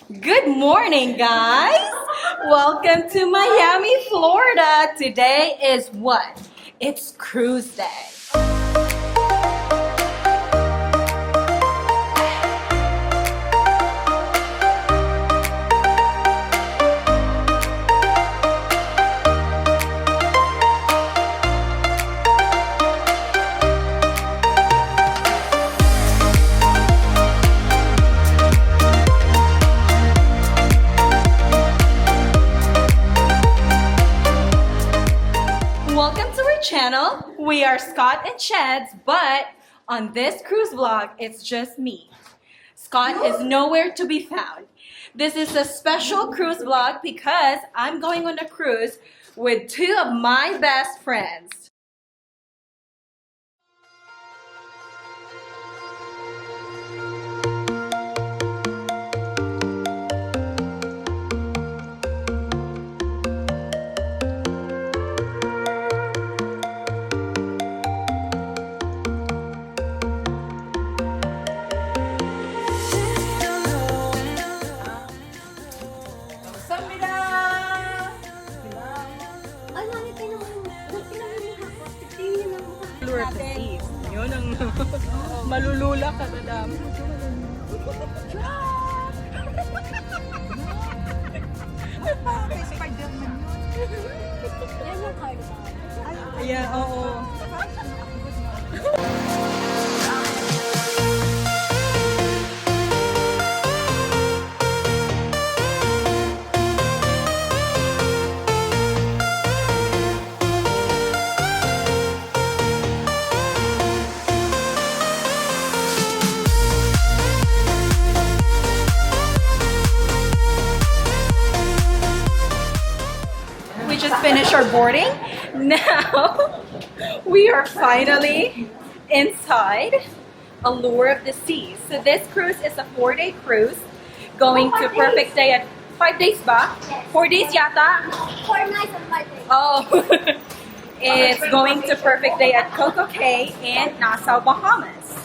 Good morning, guys! Welcome to Miami, Florida. Today is what? It's cruise day. Welcome to our channel. We are Scott and Cheds, but on this cruise vlog, it's just me. Scott is nowhere to be found. This is a special cruise vlog because I'm going on a cruise with two of my best friends. Allure of the seas. Yun ang malulula ka na dami. Ayan, oo. We just finished our boarding. Now we are finally inside Allure of the Seas. So this cruise is a 4-day cruise going to Perfect Day at 5 days ba? 4 days yata? 4 nights and 5 days. Oh, it's going to Perfect Day at Coco Cay and Nassau, Bahamas.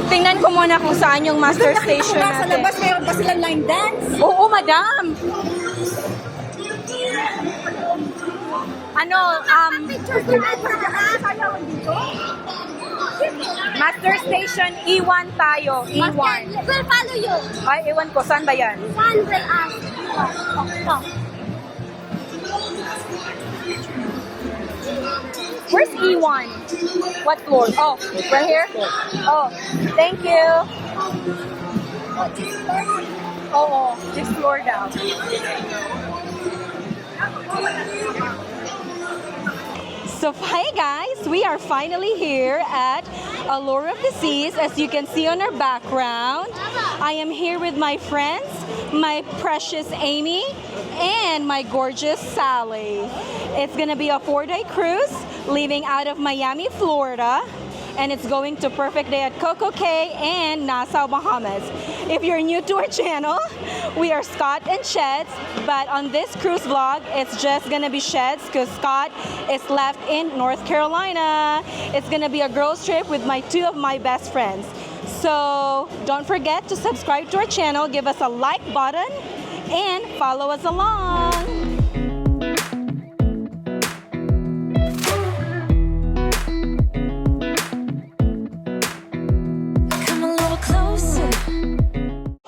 Tingnan ko muna kung saan yung master station Sa natin. labas, mayroon pa silang line dance. Oo, madam. Ano, Pictures na natin sa sayaw dito. master station E1 tayo. E1. We'll follow you. Ay, ewan ko. Saan ba yan? One will ask. Where's E1? What floor? Oh, right here? Oh, thank you. Oo, this floor down. So hi guys, we are finally here at Allure of the Seas. As you can see on our background, I am here with my friends, my precious Amy, and my gorgeous Sally. It's gonna be a 4-day cruise leaving out of Miami, Florida, and it's going to Perfect Day at Coco Cay and Nassau, Bahamas. If you're new to our channel, we are Scott and Sheds, but on this cruise vlog, it's just gonna be Sheds because Scott is left in North Carolina. It's gonna be a girls trip with two of my best friends. So don't forget to subscribe to our channel, give us a like button, and follow us along.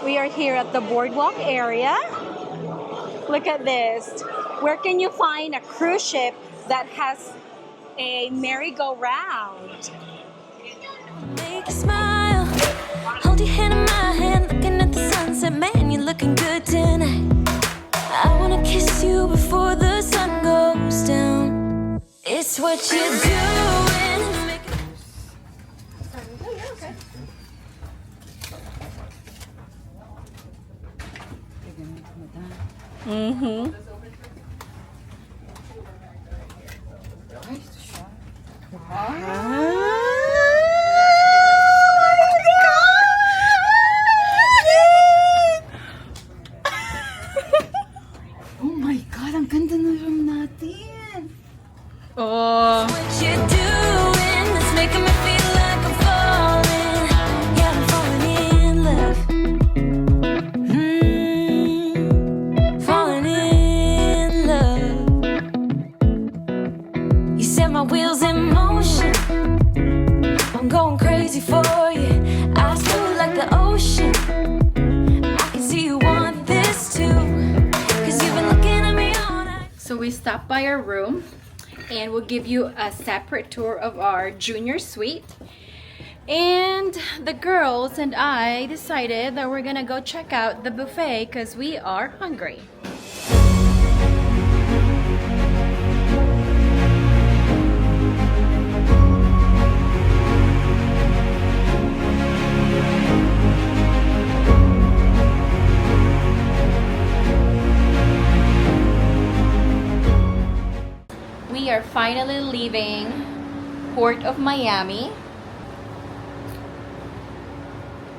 We are here at the boardwalk area. Look at this. Where can you find a cruise ship that has a merry-go-round? Make a smile, hold your hand in my hand, looking at the sunset, man, you're looking good tonight. I wanna kiss you before the sun goes down. It's what you're doing. Mm-hmm. Oh my God, ang ganda ng room natin. Oh. What you're doing is making me feel like I'm falling. Yeah, I'm falling in love. we stopped by our room and we'll give you a separate tour of our junior suite. And the girls and I decided that we're gonna go check out the buffet because we are hungry. We are finally leaving Port of Miami.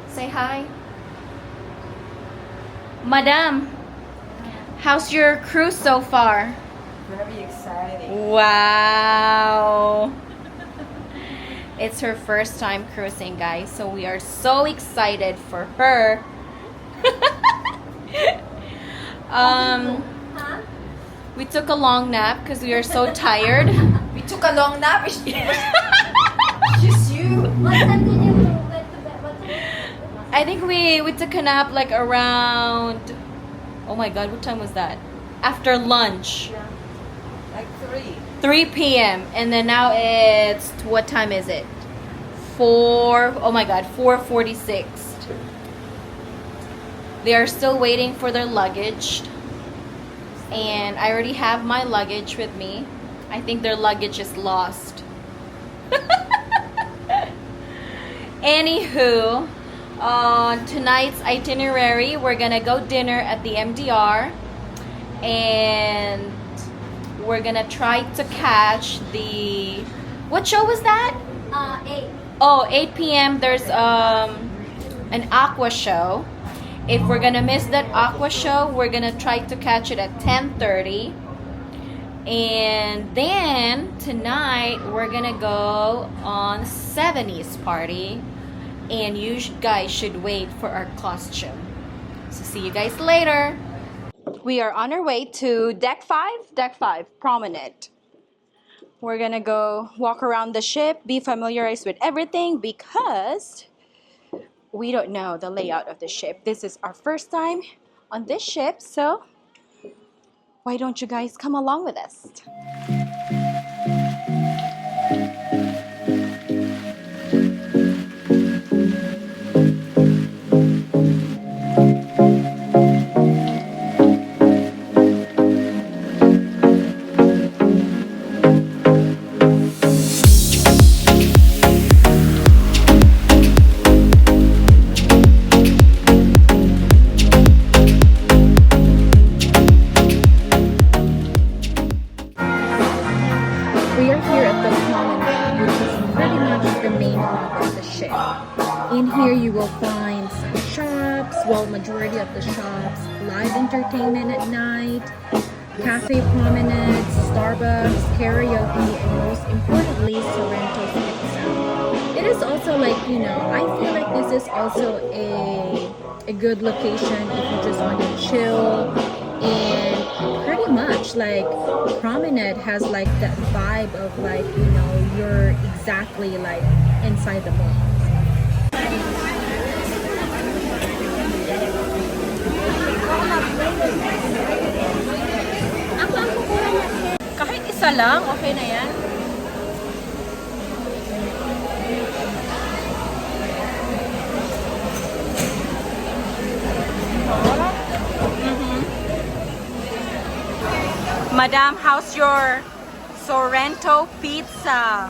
Say hi. Madam, how's your cruise so far? Very exciting. Wow. It's her first time cruising, guys, so we are so excited for her. We took a long nap because we are so tired. We took a long nap. It's just you. What time did you go to bed? What time? I think we took a nap like around, oh my god, what time was that? After lunch. Like 3. 3 p.m. And then now it's, what time is it? 4:46. They are still waiting for their luggage. And I already have my luggage with me. I think their luggage is lost. Anywho, on tonight's itinerary, we're gonna go dinner at the MDR. And we're gonna try to catch the, what show was that? 8. Oh, 8 p.m. there's an aqua show. If we're gonna miss that aqua show, we're gonna try to catch it at 10:30. And then tonight we're gonna go on 70s party, and you guys should wait for our costume. So see you guys later. We are on our way to deck 5 promenade. We're gonna go walk around the ship, be familiarized with everything because we don't know the layout of the ship. This is our first time on this ship, so why don't you guys come along with us? We are here at the promenade, which is pretty much the main hub of the ship. In here you will find some shops, well, majority of the shops, live entertainment at night, cafe promenades, Starbucks, karaoke, and most importantly, Sorrento's Pizza. It is also like, you know, I feel like this is also a good location if you just want to chill. And pretty much like promenade has like that vibe of like, you know, you're exactly like inside the mall. Kahit isa lang, okay na yan. Madam, how's your Sorrento pizza?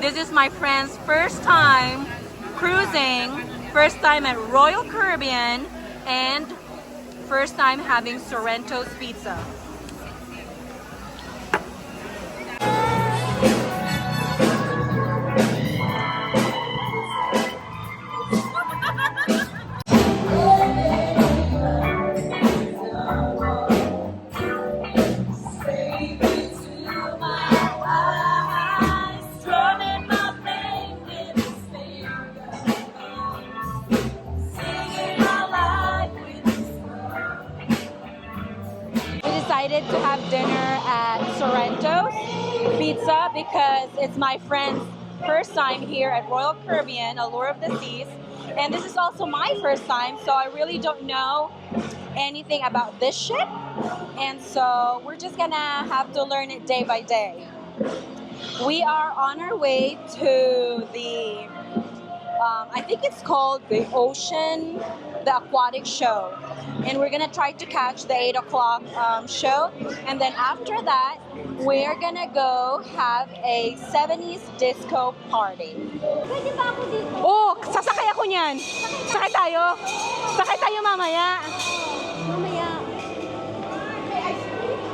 This is my friend's first time cruising, first time at Royal Caribbean, and first time having Sorrento's pizza. Decided to have dinner at Sorrento's Pizza because it's my friend's first time here at Royal Caribbean, Allure of the Seas, and this is also my first time, so I really don't know anything about this ship, and so we're just gonna have to learn it day by day. We are on our way to the I think it's called the aquatic show. And we're gonna try to catch the 8 o'clock show. And then after that, we're gonna go have a 70s disco party. Pwede ba ako dito? Oh, sasakay ako niyan. Sakay tayo. Sakay tayo mamaya. Mamaya.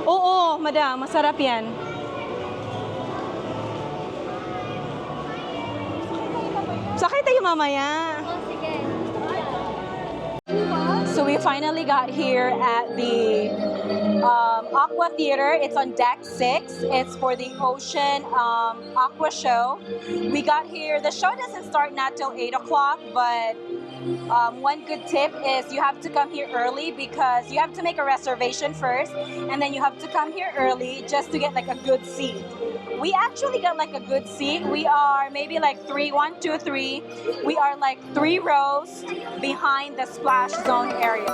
Oo, madam, masarap yan. Sakay tayo mamaya. Oh, sige. So we finally got here at the Aqua Theater. It's on deck 6. It's for the Ocean Aqua Show. We got here. The show doesn't start not till 8 o'clock, but one good tip is you have to come here early because you have to make a reservation first, and then you have to come here early just to get like a good seat. We actually got like a good seat. We are maybe like 1, 2, 3. We are like 3 rows behind the splash zone area.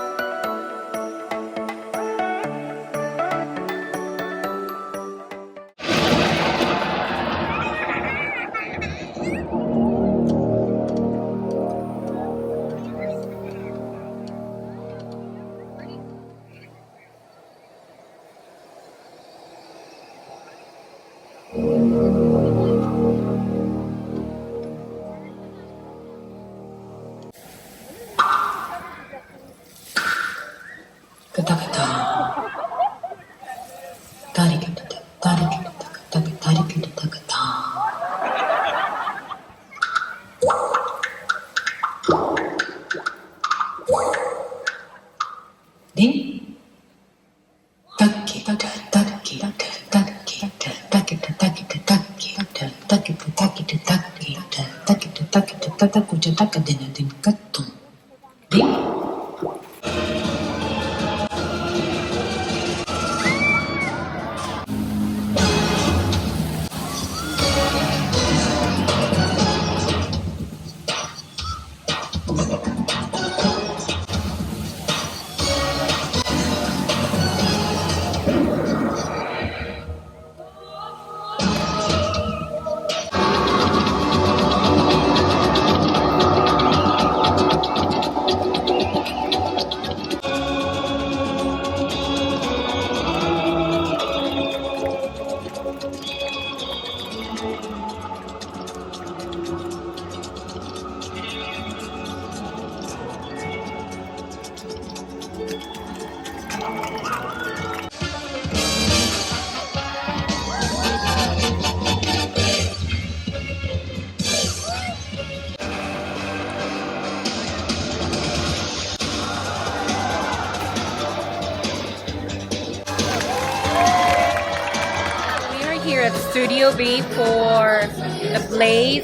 Here at Studio B for the Blaze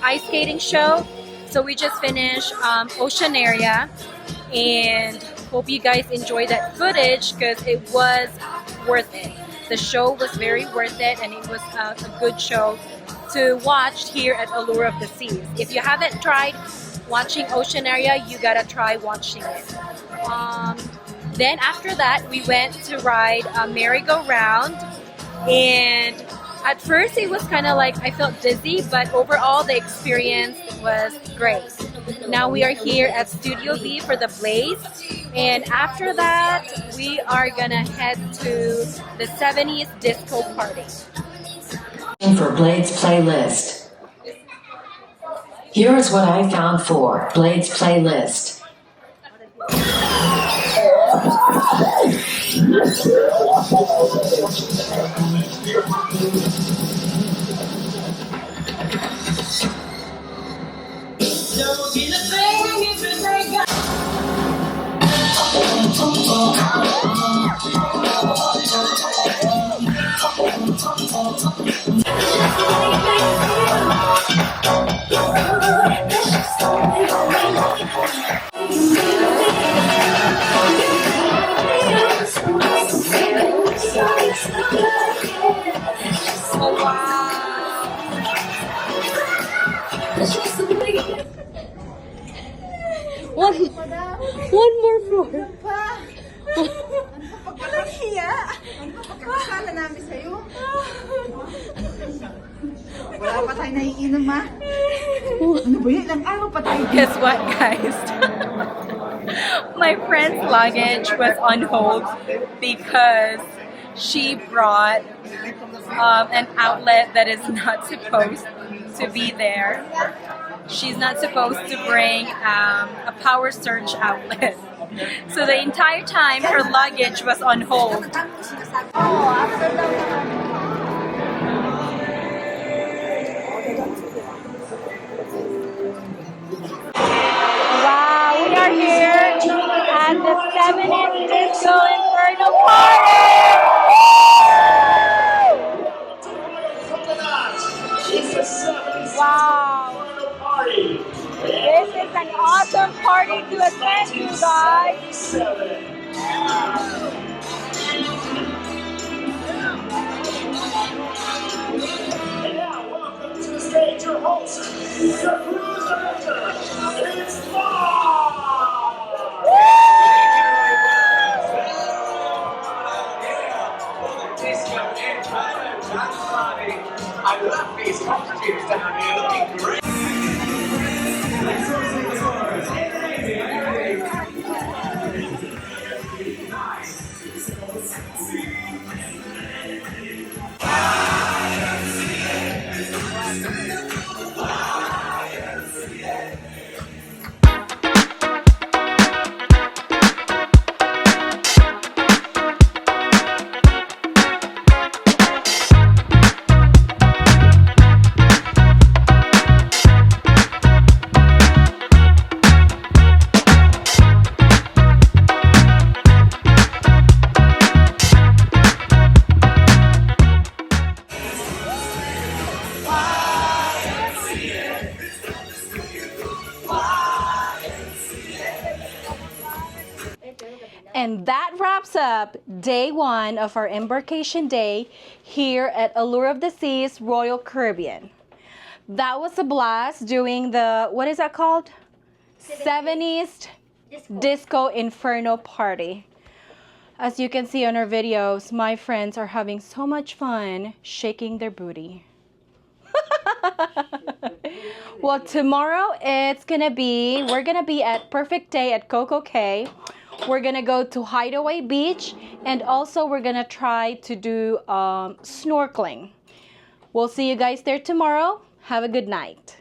ice skating show. So we just finished Ocean Area, and hope you guys enjoyed that footage because it was worth it. The show was very worth it, and it was a good show to watch here at Allure of the Seas. If you haven't tried watching Ocean Area, you gotta try watching it. Then after that, we went to ride a merry-go-round. And at first it was kind of like I felt dizzy, but overall the experience was great. Now we are here at Studio B for the Blaze, and after that we are gonna head to the 70s disco party. For Blade's playlist. Here is what I found for Blade's playlist. One more floor. Pagkakahiya! Ano pa pagkakasala namin sa'yo? Wala pa tayo naiinom, ha? Ano ba yun? Ilang araw pa tayo? Guess what, guys? My friend's luggage was on hold because she brought an outlet that is not supposed to be there. She's not supposed to bring a power surge outlet. So the entire time her luggage was on hold. Wow, we are here at the 7th Disco Inferno Party! Wow! This is an awesome party to attend, you guys! And now, welcome to the stage, your host, the cruise director, it's I love these costumes down here looking great. And that wraps up day 1 of our embarkation day here at Allure of the Seas Royal Caribbean. That was a blast doing the, what is that called? 70s Disco Inferno Party. As you can see on our videos, my friends are having so much fun shaking their booty. Well, tomorrow we're gonna be at Perfect Day at Coco Cay. We're gonna go to Hideaway Beach, and also we're gonna try to do snorkeling. We'll see you guys there tomorrow. Have a good night.